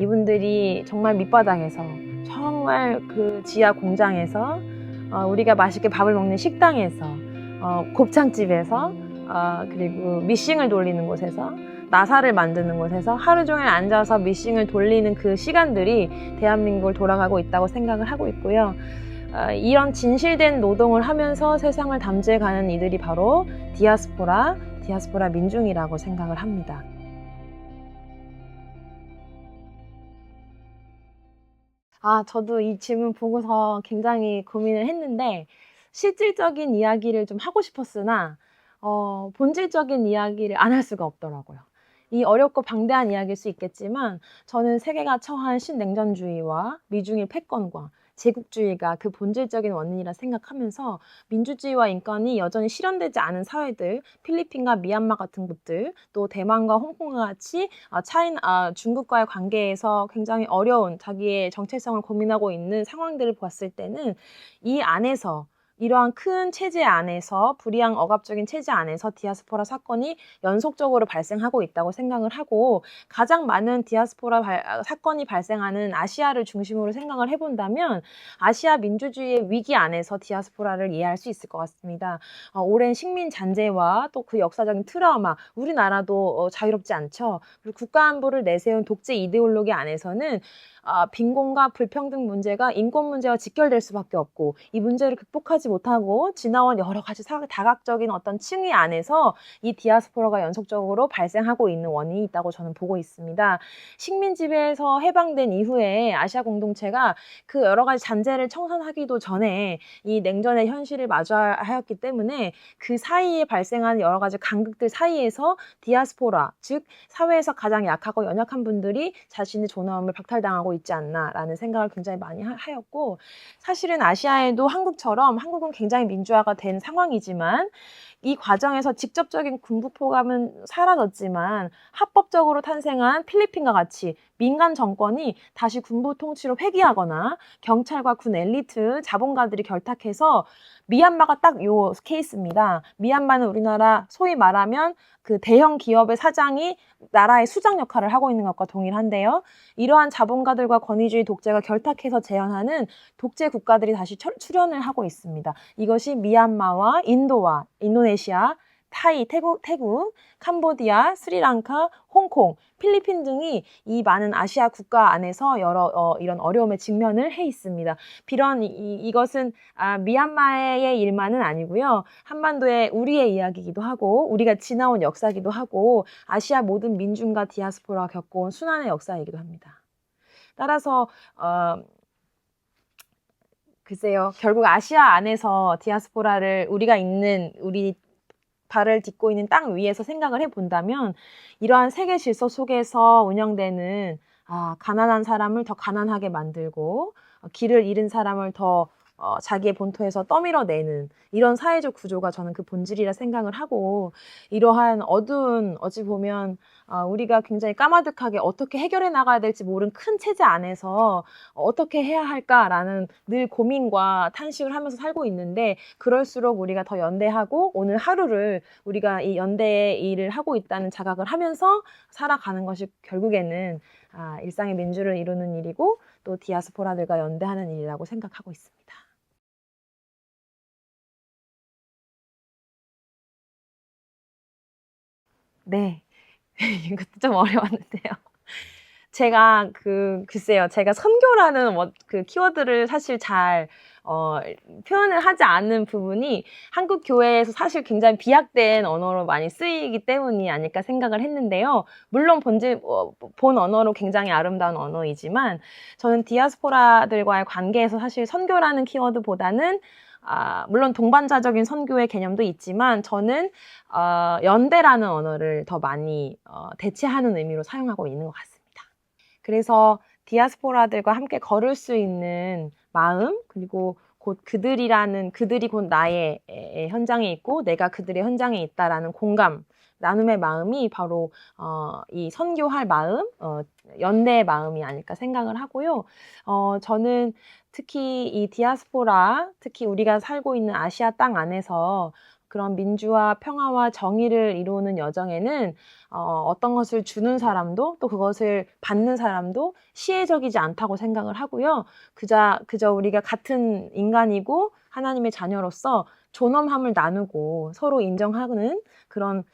이분들이 정말 밑바닥에서, 정말 그 지하 공장에서, 우리가 맛있게 밥을 먹는 식당에서, 곱창집에서, 그리고 미싱을 돌리는 곳에서, 나사를 만드는 곳에서 하루 종일 앉아서 미싱을 돌리는 그 시간들이 대한민국을 돌아가고 있다고 생각을 하고 있고요. 이런 진실된 노동을 하면서 세상을 담재가는 이들이 바로 디아스포라 민중이라고 생각을 합니다. 저도 이 질문 보고서 굉장히 고민을 했는데, 실질적인 이야기를 좀 하고 싶었으나 본질적인 이야기를 안 할 수가 없더라고요. 이 어렵고 방대한 이야기일 수 있겠지만, 저는 세계가 처한 신냉전주의와 미중일 패권과 제국주의가 그 본질적인 원인이라 생각하면서, 민주주의와 인권이 여전히 실현되지 않은 사회들, 필리핀과 미얀마 같은 곳들, 또 대만과 홍콩과 같이 중국과의 관계에서 굉장히 어려운 자기의 정체성을 고민하고 있는 상황들을 봤을 때는, 이 안에서, 이러한 큰 체제 안에서, 불이한 억압적인 체제 안에서 디아스포라 사건이 연속적으로 발생하고 있다고 생각을 하고, 가장 많은 디아스포라 사건이 발생하는 아시아를 중심으로 생각을 해본다면, 아시아 민주주의의 위기 안에서 디아스포라를 이해할 수 있을 것 같습니다. 오랜 식민 잔재와 또 그 역사적인 트라우마, 우리나라도 자유롭지 않죠. 그리고 국가 안보를 내세운 독재 이데올로기 안에서는 빈곤과 불평등 문제가 인권 문제와 직결될 수밖에 없고, 이 문제를 극복하지 못하고 지나온 여러 가지 다각적인 어떤 층위 안에서 이 디아스포라가 연속적으로 발생하고 있는 원인이 있다고 저는 보고 있습니다. 식민 지배에서 해방된 이후에 아시아 공동체가 그 여러 가지 잔재를 청산하기도 전에 이 냉전의 현실을 마주하였기 때문에, 그 사이에 발생한 여러 가지 간극들 사이에서 디아스포라, 즉 사회에서 가장 약하고 연약한 분들이 자신의 존엄을 박탈당하고 있지 않나라는 생각을 굉장히 많이 하였고, 사실은 아시아에도 한국은 굉장히 민주화가 된 상황이지만, 이 과정에서 직접적인 군부 포갑은 사라졌지만, 합법적으로 탄생한 필리핀과 같이 민간 정권이 다시 군부 통치로 회귀하거나 경찰과 군 엘리트 자본가들이 결탁해서, 미얀마가 딱 요 케이스입니다. 미얀마는 우리나라 소위 말하면 그 대형 기업의 사장이 나라의 수장 역할을 하고 있는 것과 동일한데요. 이러한 자본가들과 권위주의 독재가 결탁해서 재현하는 독재 국가들이 다시 출현을 하고 있습니다. 이것이 미얀마와 인도와 인도네시아, 타이, 태국, 캄보디아, 스리랑카, 홍콩, 필리핀 등이 이 많은 아시아 국가 안에서 이런 어려움에 직면을 해 있습니다. 비런 이것은 미얀마의 일만은 아니고요. 한반도의 우리의 이야기이기도 하고, 우리가 지나온 역사이기도 하고, 아시아 모든 민중과 디아스포라가 겪어온 순환의 역사이기도 합니다. 따라서 글쎄요, 결국 아시아 안에서 디아스포라를 우리 발을 딛고 있는 땅 위에서 생각을 해본다면, 이러한 세계 질서 속에서 운영되는 가난한 사람을 더 가난하게 만들고, 길을 잃은 사람을 더 자기의 본토에서 떠밀어내는 이런 사회적 구조가 저는 그 본질이라 생각을 하고, 이러한 어두운, 어찌 보면 우리가 굉장히 까마득하게 어떻게 해결해 나가야 될지 모르는 큰 체제 안에서 어떻게 해야 할까라는 늘 고민과 탄식을 하면서 살고 있는데, 그럴수록 우리가 더 연대하고 오늘 하루를 우리가 이 연대의 일을 하고 있다는 자각을 하면서 살아가는 것이 결국에는 일상의 민주를 이루는 일이고, 또 디아스포라들과 연대하는 일이라고 생각하고 있습니다. 네. 이것도 좀 어려웠는데요. 글쎄요. 제가 선교라는 그 키워드를 사실 잘 표현을 하지 않는 부분이, 한국 교회에서 사실 굉장히 비약된 언어로 많이 쓰이기 때문이 아닐까 생각을 했는데요. 물론 본 언어로 굉장히 아름다운 언어이지만, 저는 디아스포라들과의 관계에서 사실 선교라는 키워드보다는, 물론 동반자적인 선교의 개념도 있지만, 저는 연대라는 언어를 더 많이 대체하는 의미로 사용하고 있는 것 같습니다. 그래서 디아스포라들과 함께 걸을 수 있는 마음, 그리고 그들이 곧 나의 현장에 있고 내가 그들의 현장에 있다라는 공감, 나눔의 마음이 바로 이 선교할 마음, 연대의 마음이 아닐까 생각을 하고요. 저는 특히 이 디아스포라, 특히 우리가 살고 있는 아시아 땅 안에서 그런 민주화, 평화와 정의를 이루는 여정에는 어떤 것을 주는 사람도 또 그것을 받는 사람도 시혜적이지 않다고 생각을 하고요. 그저 우리가 같은 인간이고 하나님의 자녀로서 존엄함을 나누고 서로 인정하는 그런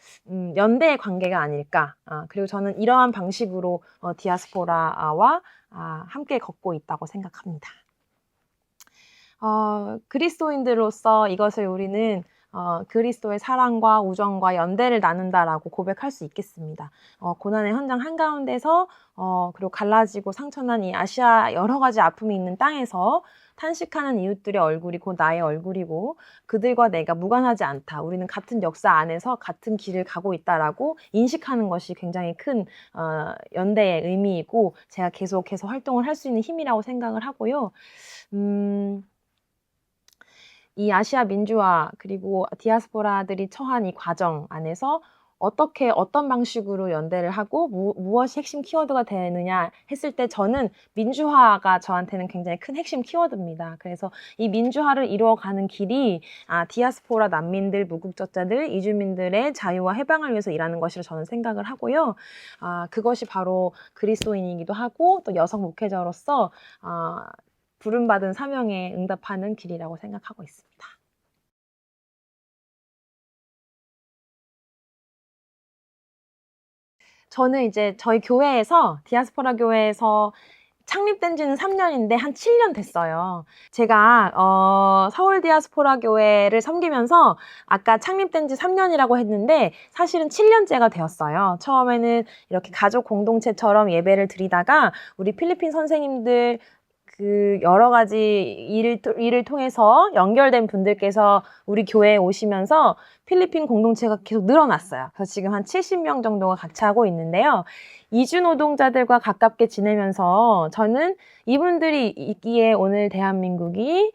연대의 관계가 아닐까. 그리고 저는 이러한 방식으로 디아스포라와 함께 걷고 있다고 생각합니다. 그리스도인들로서 이것을 우리는 그리스도의 사랑과 우정과 연대를 나눈다라고 고백할 수 있겠습니다. 고난의 현장 한가운데서 그리고 갈라지고 상처난 이 아시아 여러 가지 아픔이 있는 땅에서 탄식하는 이웃들의 얼굴이 곧 나의 얼굴이고 그들과 내가 무관하지 않다. 우리는 같은 역사 안에서 같은 길을 가고 있다라고 인식하는 것이 굉장히 큰 연대의 의미이고 제가 계속해서 활동을 할 수 있는 힘이라고 생각을 하고요. 이 아시아 민주화 그리고 디아스포라들이 처한 이 과정 안에서 어떤 방식으로 연대를 하고 무엇이 핵심 키워드가 되느냐 했을 때 저는 민주화가 저한테는 굉장히 큰 핵심 키워드입니다. 그래서 이 민주화를 이루어가는 길이 디아스포라 난민들, 무국적자들, 이주민들의 자유와 해방을 위해서 일하는 것이라 저는 생각을 하고요. 그것이 바로 그리스도인이기도 하고 또 여성 목회자로서 부름받은 사명에 응답하는 길이라고 생각하고 있습니다. 저는 이제 저희 교회에서 디아스포라 교회에서 창립된 지는 3년인데 한 7년 됐어요. 제가 서울 디아스포라 교회를 섬기면서 아까 창립된 지 3년이라고 했는데 사실은 7년째가 되었어요. 처음에는 이렇게 가족 공동체처럼 예배를 드리다가 우리 필리핀 선생님들 그 여러 가지 일을 통해서 연결된 분들께서 우리 교회에 오시면서 필리핀 공동체가 계속 늘어났어요. 그래서 지금 한 70명 정도가 같이하고 있는데요. 이주 노동자들과 가깝게 지내면서 저는 이분들이 있기에 오늘 대한민국이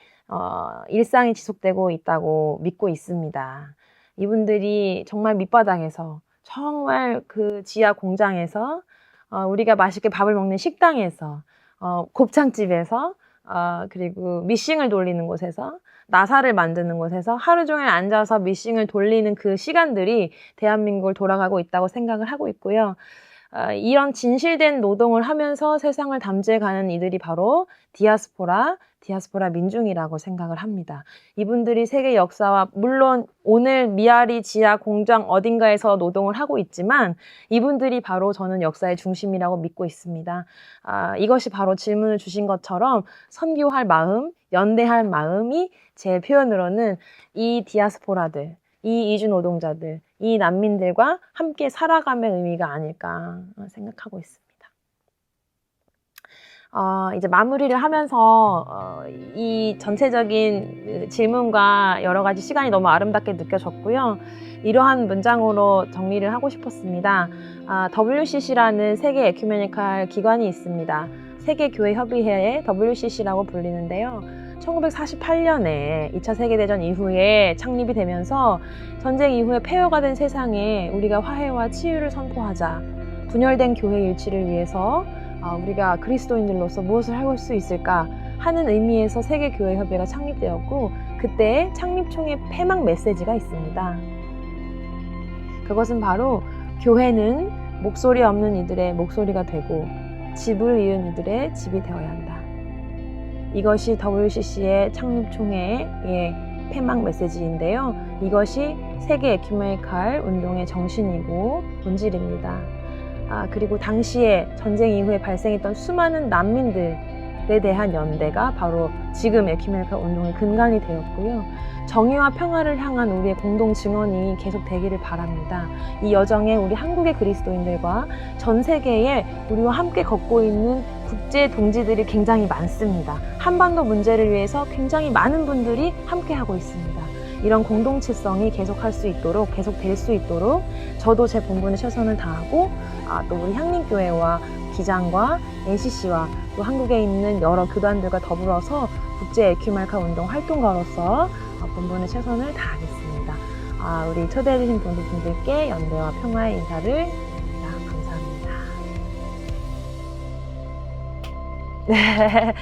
일상이 지속되고 있다고 믿고 있습니다. 이분들이 정말 밑바닥에서 정말 그 지하 공장에서 우리가 맛있게 밥을 먹는 식당에서 곱창집에서 그리고 미싱을 돌리는 곳에서 나사를 만드는 곳에서 하루 종일 앉아서 미싱을 돌리는 그 시간들이 대한민국을 돌아가고 있다고 생각을 하고 있고요. 이런 진실된 노동을 하면서 세상을 담재가는 이들이 바로 디아스포라 민중이라고 생각을 합니다. 이분들이 세계 역사와 물론 오늘 미아리 지하 공장 어딘가에서 노동을 하고 있지만 이분들이 바로 저는 역사의 중심이라고 믿고 있습니다. 이것이 바로 질문을 주신 것처럼 선교할 마음, 연대할 마음이 제 표현으로는 이 디아스포라들, 이 이주 노동자들, 이 난민들과 함께 살아감의 의미가 아닐까 생각하고 있습니다. 이제 마무리를 하면서 이 전체적인 질문과 여러 가지 시간이 너무 아름답게 느껴졌고요. 이러한 문장으로 정리를 하고 싶었습니다. WCC라는 세계 에큐메니칼 기관이 있습니다. 세계교회협의회의 WCC라고 불리는데요. 1948년에 2차 세계대전 이후에 창립이 되면서 전쟁 이후에 폐허가 된 세상에 우리가 화해와 치유를 선포하자, 분열된 교회 일치를 위해서 우리가 그리스도인들로서 무엇을 할 수 있을까 하는 의미에서 세계교회협의회가 창립되었고 그때 창립총회 폐막 메시지가 있습니다. 그것은 바로 교회는 목소리 없는 이들의 목소리가 되고 집을 이은 이들의 집이 되어야 한다. 이것이 WCC의 창립총회의 폐막 메시지인데요. 이것이 세계 에큐메니칼 운동의 정신이고 본질입니다. 그리고 당시에 전쟁 이후에 발생했던 수많은 난민들에 대한 연대가 바로 지금 에큐메니칼 운동의 근간이 되었고요. 정의와 평화를 향한 우리의 공동 증언이 계속 되기를 바랍니다. 이 여정에 우리 한국의 그리스도인들과 전 세계에 우리와 함께 걷고 있는 국제 동지들이 굉장히 많습니다. 한반도 문제를 위해서 굉장히 많은 분들이 함께하고 있습니다. 이런 공동체성이 계속할 수 있도록, 계속될 수 있도록 저도 제 본분에 최선을 다하고 또 우리 향림교회와 기장과 NCC와 또 한국에 있는 여러 교단들과 더불어서 국제 에큐메니칼 운동 활동가로서 본분에 최선을 다하겠습니다. 우리 초대해주신 분들께 연대와 평화의 인사를 드립니다. 감사합니다. 네.